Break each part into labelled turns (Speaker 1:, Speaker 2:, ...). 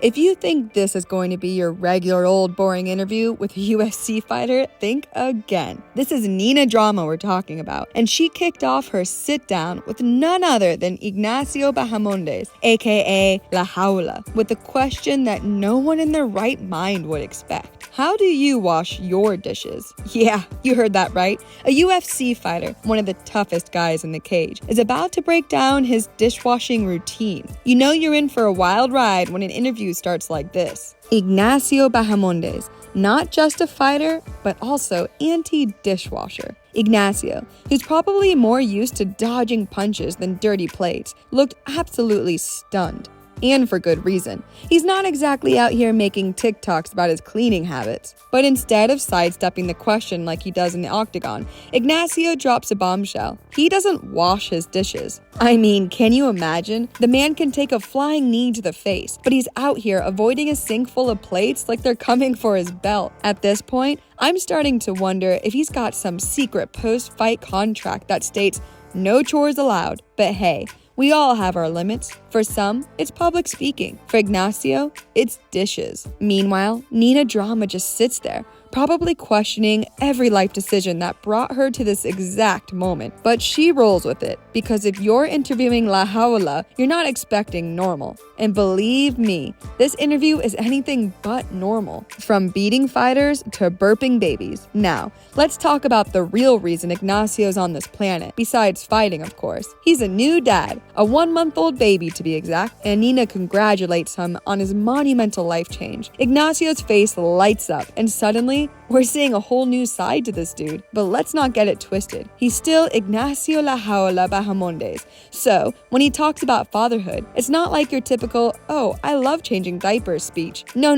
Speaker 1: If you think this is going to be your regular old boring interview with a UFC fighter, think again. This is NinaDrama we're talking about, and she kicked off her sit-down with none other than Ignacio Bahamondes, aka La Jaula, with a question that no one in their right mind would expect. How do you wash your dishes? Yeah, you heard that right. A UFC fighter, one of the toughest guys in the cage, is about to break down his dishwashing routine. You know you're in for a wild ride when an interview starts like this. Ignacio Bahamondes, not just a fighter, but also anti-dishwasher. Ignacio, who's probably more used to dodging punches than dirty plates, looked absolutely stunned. And for good reason. He's not exactly out here making TikToks about his cleaning habits. But instead of sidestepping the question like he does in the octagon, Ignacio drops a bombshell. He doesn't wash his dishes. I mean, can you imagine? The man can take a flying knee to the face, but he's out here avoiding a sink full of plates like they're coming for his belt. At this point, I'm starting to wonder if he's got some secret post-fight contract that states, no chores allowed, but hey, we all have our limits. For some, it's public speaking. For Ignacio, it's dishes. Meanwhile, NinaDrama just sits there, probably questioning every life decision that brought her to this exact moment. But she rolls with it, because if you're interviewing La Jaula, you're not expecting normal. And believe me, this interview is anything but normal. From beating fighters to burping babies. Now, let's talk about the real reason Ignacio's on this planet, besides fighting, of course. He's a new dad, a 1-month-old baby to be exact, and Nina congratulates him on his monumental life change. Ignacio's face lights up, and suddenly, we're seeing a whole new side to this dude. But let's not get it twisted. He's still Ignacio La Jaula Bahamondes. So, when he talks about fatherhood, it's not like your typical, oh, I love changing diapers speech. No.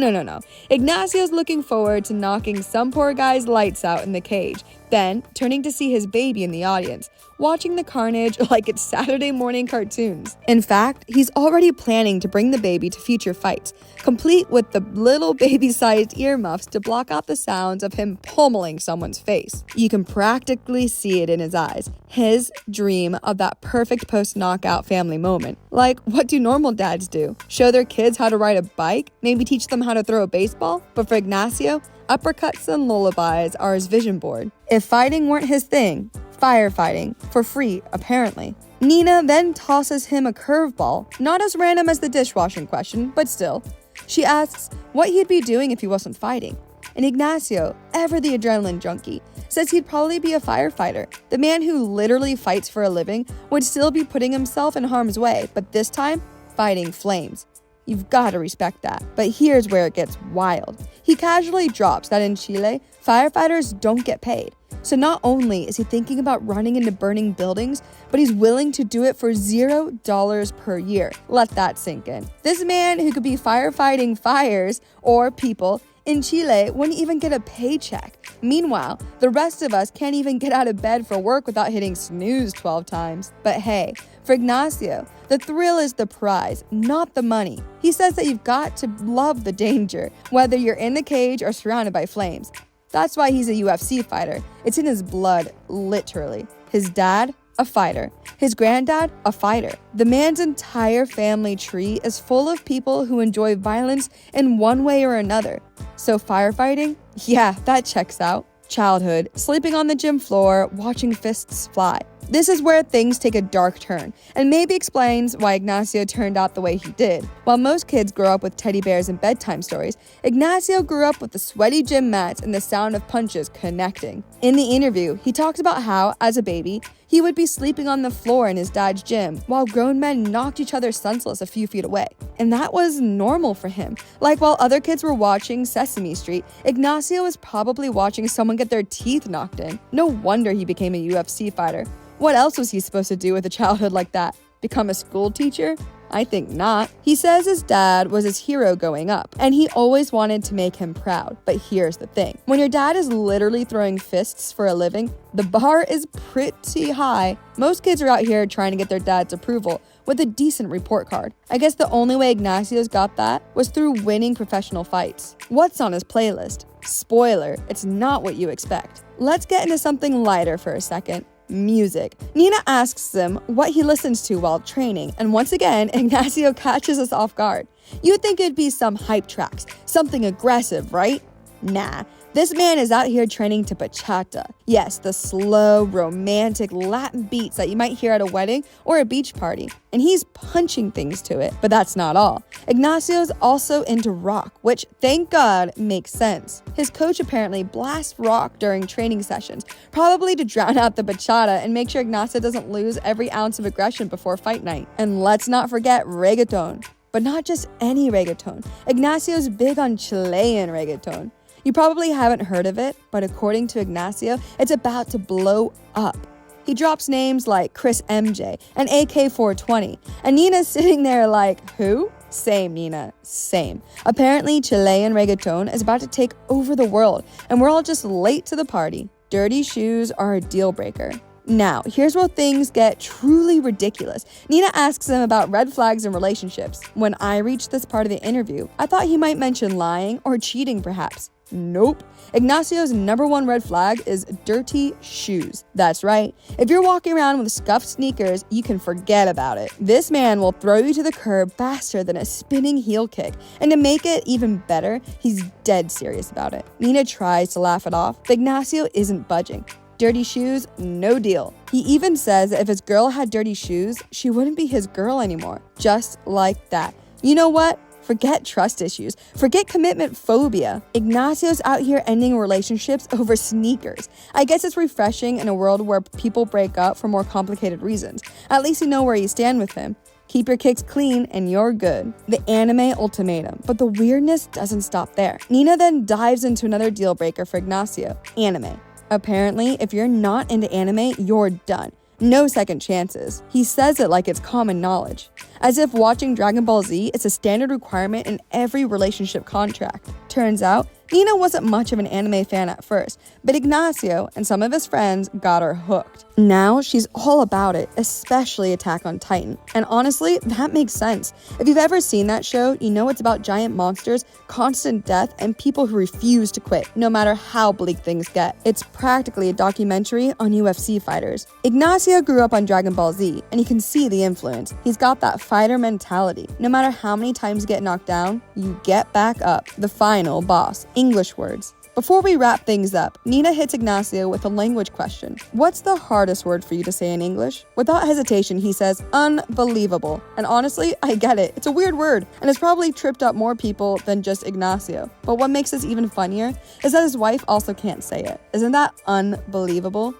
Speaker 1: Ignacio's looking forward to knocking some poor guy's lights out in the cage, then turning to see his baby in the audience, watching the carnage like it's Saturday morning cartoons. In fact, he's already planning to bring the baby to future fights, complete with the little baby-sized earmuffs to block out the sounds of him pummeling someone's face. You can practically see it in his eyes, his dream of that perfect post-knockout family moment. Like, what do normal dads do? Show their kids how to ride a bike? Maybe teach them how to throw a baseball? But for Ignacio, uppercuts and lullabies are his vision board. If fighting weren't his thing, firefighting, for free, apparently. Nina then tosses him a curveball, not as random as the dishwashing question, but still. She asks what he'd be doing if he wasn't fighting. And Ignacio, ever the adrenaline junkie, says he'd probably be a firefighter. The man who literally fights for a living would still be putting himself in harm's way, but this time, fighting flames. You've got to respect that. But here's where it gets wild. He casually drops that in Chile, firefighters don't get paid. So not only is he thinking about running into burning buildings, but he's willing to do it for $0 per year. Let that sink in. This man who could be firefighting fires or people in Chile wouldn't even get a paycheck. Meanwhile, the rest of us can't even get out of bed for work without hitting snooze 12 times. But hey, for Ignacio, the thrill is the prize, not the money. He says that you've got to love the danger, whether you're in the cage or surrounded by flames. That's why he's a UFC fighter. It's in his blood, literally. His dad, a fighter. His granddad, a fighter. The man's entire family tree is full of people who enjoy violence in one way or another. So firefighting? Yeah, that checks out. Childhood, sleeping on the gym floor, watching fists fly. This is where things take a dark turn, and maybe explains why Ignacio turned out the way he did. While most kids grow up with teddy bears and bedtime stories, Ignacio grew up with the sweaty gym mats and the sound of punches connecting. In the interview, he talks about how, as a baby, he would be sleeping on the floor in his dad's gym, while grown men knocked each other senseless a few feet away. And that was normal for him. Like while other kids were watching Sesame Street, Ignacio was probably watching someone get their teeth knocked in. No wonder he became a UFC fighter. What else was he supposed to do with a childhood like that? Become a school teacher? I think not. He says his dad was his hero growing up, and he always wanted to make him proud. But here's the thing. When your dad is literally throwing fists for a living, the bar is pretty high. Most kids are out here trying to get their dad's approval with a decent report card. I guess the only way Ignacio's got that was through winning professional fights. What's on his playlist? Spoiler, it's not what you expect. Let's get into something lighter for a second. music. Nina asks him what he listens to while training, and once again, Ignacio catches us off guard. You'd think it'd be some hype tracks, something aggressive, right? Nah. This man is out here training to bachata. Yes, the slow, romantic Latin beats that you might hear at a wedding or a beach party. And he's punching things to it. But that's not all. Ignacio's also into rock, which, thank God, makes sense. His coach apparently blasts rock during training sessions, probably to drown out the bachata and make sure Ignacio doesn't lose every ounce of aggression before fight night. And let's not forget reggaeton. But not just any reggaeton. Ignacio's big on Chilean reggaeton. You probably haven't heard of it, but according to Ignacio, it's about to blow up. He drops names like Chris MJ and AK-420, and Nina's sitting there like, who? Same, Nina, same. Apparently, Chilean reggaeton is about to take over the world, and we're all just late to the party. Dirty shoes are a deal breaker. Now, here's where things get truly ridiculous. Nina asks him about red flags in relationships. When I reached this part of the interview, I thought he might mention lying or cheating perhaps. Nope. Ignacio's #1 red flag is dirty shoes. That's right. If you're walking around with scuffed sneakers, you can forget about it. This man will throw you to the curb faster than a spinning heel kick. And to make it even better, he's dead serious about it. Nina tries to laugh it off, but Ignacio isn't budging. Dirty shoes, no deal. He even says that if his girl had dirty shoes, she wouldn't be his girl anymore. Just like that. You know what? Forget trust issues. Forget commitment phobia. Ignacio's out here ending relationships over sneakers. I guess it's refreshing in a world where people break up for more complicated reasons. At least you know where you stand with him. Keep your kicks clean and you're good. The anime ultimatum. But the weirdness doesn't stop there. Nina then dives into another deal breaker for Ignacio. Anime. Apparently, if you're not into anime, you're done. No second chances. He says it like it's common knowledge. As if watching Dragon Ball Z is a standard requirement in every relationship contract. Turns out, Nina wasn't much of an anime fan at first, but Ignacio and some of his friends got her hooked. Now she's all about it, especially Attack on Titan. And honestly, that makes sense. If you've ever seen that show, you know it's about giant monsters, constant death, and people who refuse to quit, no matter how bleak things get. It's practically a documentary on UFC fighters. Ignacio grew up on Dragon Ball Z, and you can see the influence. He's got that fighter mentality. No matter how many times you get knocked down, you get back up. The final boss. English words. Before we wrap things up, Nina hits Ignacio with a language question. What's the hardest word for you to say in English? Without hesitation, he says, unbelievable. And honestly, I get it. It's a weird word, and it's probably tripped up more people than just Ignacio. But what makes this even funnier is that his wife also can't say it. Isn't that unbelievable?